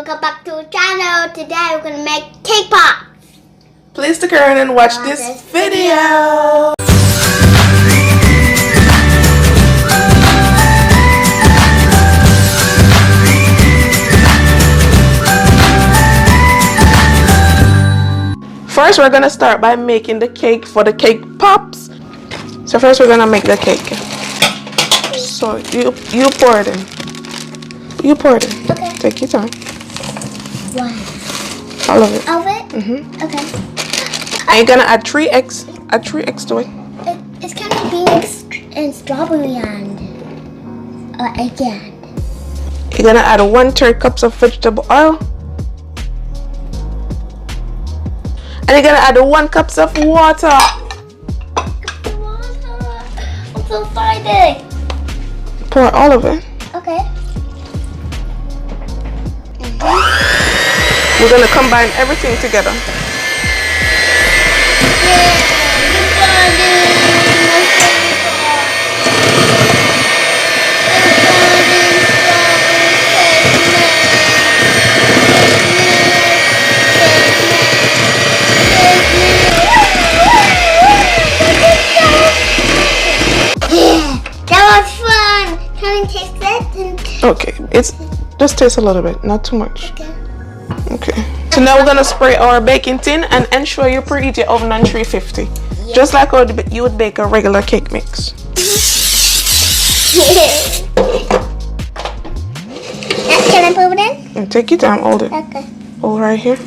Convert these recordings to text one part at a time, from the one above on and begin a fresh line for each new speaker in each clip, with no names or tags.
welcome back to the channel. Today we're gonna make cake pops.
Please stick around and watch this video. First, we're gonna start by making the cake for the cake pops. So first, we're gonna make the cake. So you pour it in. You pour it in.
Okay.
Take your time.
One.
All of it.
All of it?
Mhm.
Okay.
And you're gonna add 3 eggs. Add 3 eggs to it.
It's kind of being and strawberry and again.
You're gonna add 1/3 cups of vegetable oil. And you're gonna add 1 cup of water.
I'm so excited.
Pour all of it.
Okay.
We're gonna combine everything together.
That was fun. Can I taste it?
Okay, it's just taste a little bit, not too much.
Okay.
Okay. So now we're gonna spray our baking tin and ensure you preheat your oven on 350.
Yeah.
Just like how you would bake a regular cake mix.
Can I put it in?
And take your time, hold it.
Okay.
Hold right here.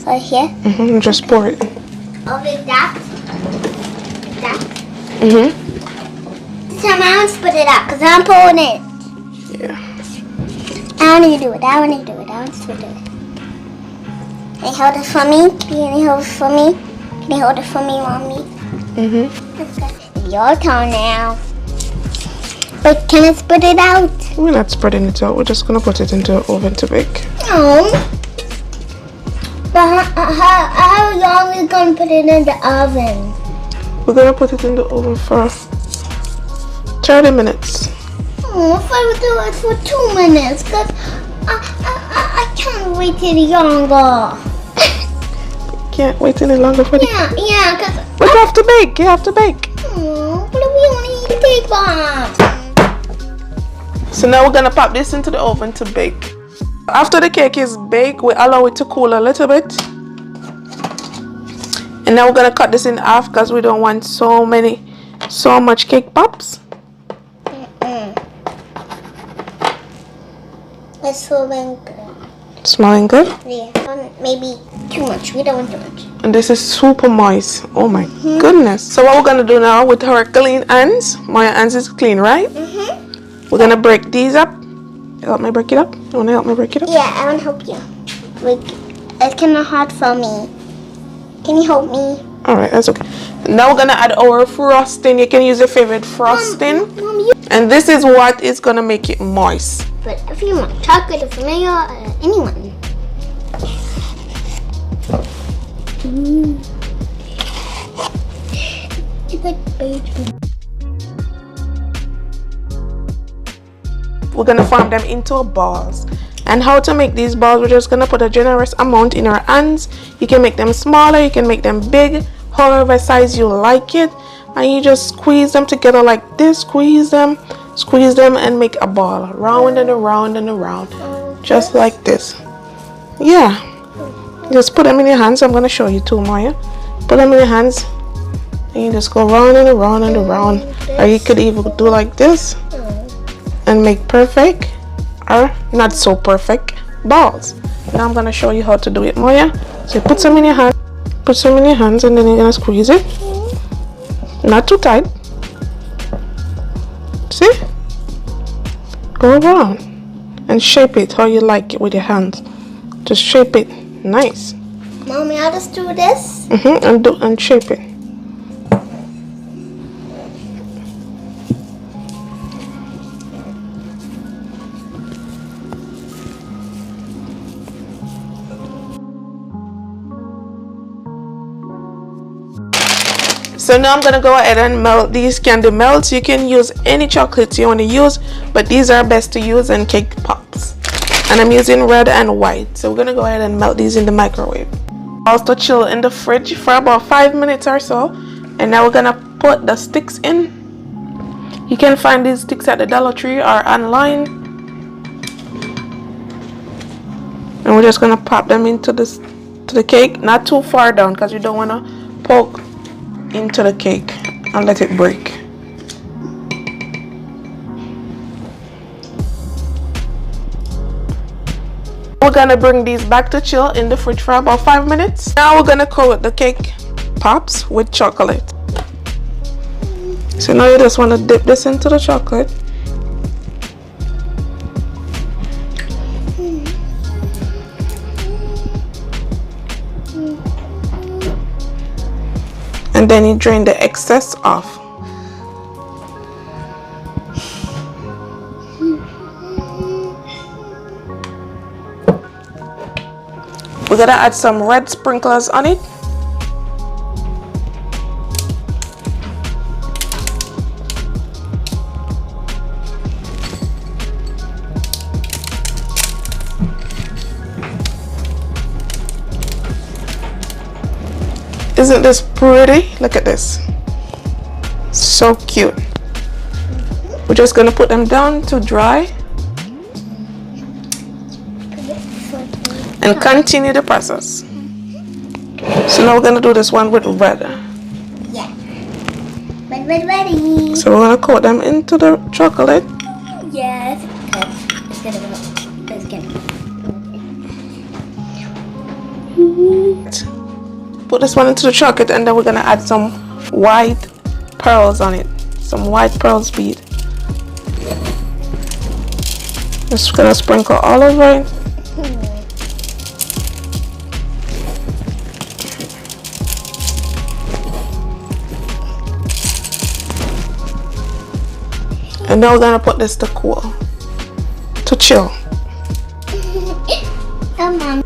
Right here.
And just pour it.
Over that. That. Somehow split it out because I'm pulling it.
Yeah.
I want you to do it. I want you to do it. I want you to do it. Can you hold it for me? Can you hold it for me? Can you hold it for me, Mommy? Okay. It's your turn now. But can I split it out?
We're not spreading it out. We're just gonna put it into the oven to bake.
No. But how long are we gonna put it in the oven?
We're gonna put it in the oven for 30 minutes.
Oh, if I would do it for 2 minutes, because I can't wait any longer.
Can't wait any longer for the
Yeah, because...
We have to bake. You have to bake.
Oh, but we only eat cake pops.
So now we're gonna pop this into the oven to bake. After the cake is baked, we allow it to cool a little bit. And now we're gonna cut this in half because we don't want so much cake pops.
It's smelling good.
Smelling good?
Yeah, maybe too much. We don't want too much.
And this is super moist. Oh my goodness. So what we're gonna do now with our clean hands, my hands is clean, right? We're gonna break these up. Help me break it up? You wanna help me break it up?
Yeah, I want to help you. Like, it's kind of hard for me. Can you help me?
Alright, that's okay. Now we're gonna add our frosting. You can use your favorite frosting.
Mom,
And this is what is gonna make it moist.
but if you want chocolate or vanilla, anyone. It's like beige.
We're gonna form them into balls. And how to make these balls, we're just gonna put a generous amount in our hands. You can make them smaller, you can make them big, however size you like it. And you just squeeze them together like this, squeeze them and make a ball, round and around and around, just like this. Yeah, just put them in your hands. I'm gonna show you too, Maya. Put them in your hands and you just go round and around and around. Or you could even do like this and make perfect or not so perfect balls. Now I'm gonna show you how to do it, Maya. So you put some in your hand, put some in your hands, and then you're gonna squeeze it. Not too tight. See? Go around and shape it how you like it with your hands. Just shape it nice.
Mommy, I'll just do this.
And shape it. So now I'm gonna go ahead and melt these candy melts. You can use any chocolates you want to use, but these are best to use in cake pops. and I'm using red and white. So we're gonna go ahead and melt these in the microwave. Also chill in the fridge for about 5 minutes or so, and now we're gonna put the sticks in. You can find these sticks at the Dollar Tree or online, and we're just gonna pop them into the cake, not too far down because you don't want to poke into the cake and let it break. We're gonna bring these back to chill in the fridge for about 5 minutes. Now we're gonna coat the cake pops with chocolate. So now you just want to dip this into the chocolate. And then you drain the excess off. We're gonna add some red sprinklers on it. Isn't this pretty? Look at this. So cute. We're just gonna put them down to dry and continue the process. So now we're gonna do this one with red.
Yeah. Red, ready.
So we're gonna coat them into the chocolate.
Yes. Let's get it.
Put this one into the chocolate, and then we're gonna add some white pearls on it. Some white pearls bead. Just gonna sprinkle all over it. And now we're gonna put this to cool, to chill.
Come on.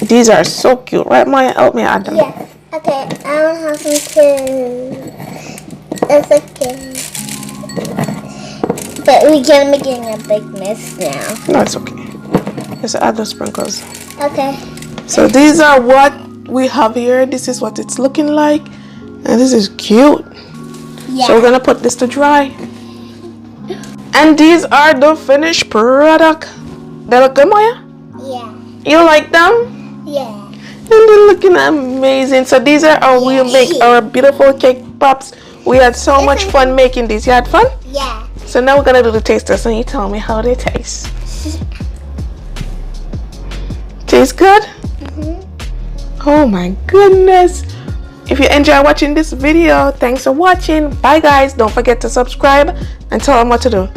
These are so cute, right, Maya? Help me add them.
Yes. Okay, I don't have some too. It's okay. But we're gonna be getting a big mess now.
No, it's okay. Just add the sprinkles.
Okay.
So these are what we have here. This is what it's looking like, and this is cute.
Yeah.
So we're gonna put this to dry. And these are the finished product. They look good, Maya?
Yeah.
You like them?
Yeah.
And they're looking amazing. So these are how we make our beautiful cake pops. We had so much fun making these. You had fun?
Yeah.
So now we're gonna do the taste test, and you tell me how they taste. Taste good? Oh my goodness. If you enjoy watching this video, thanks for watching. Bye guys. Don't forget to subscribe and tell them what to do.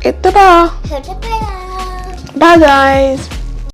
Hit the bell.
Hit the bell.
Bye guys.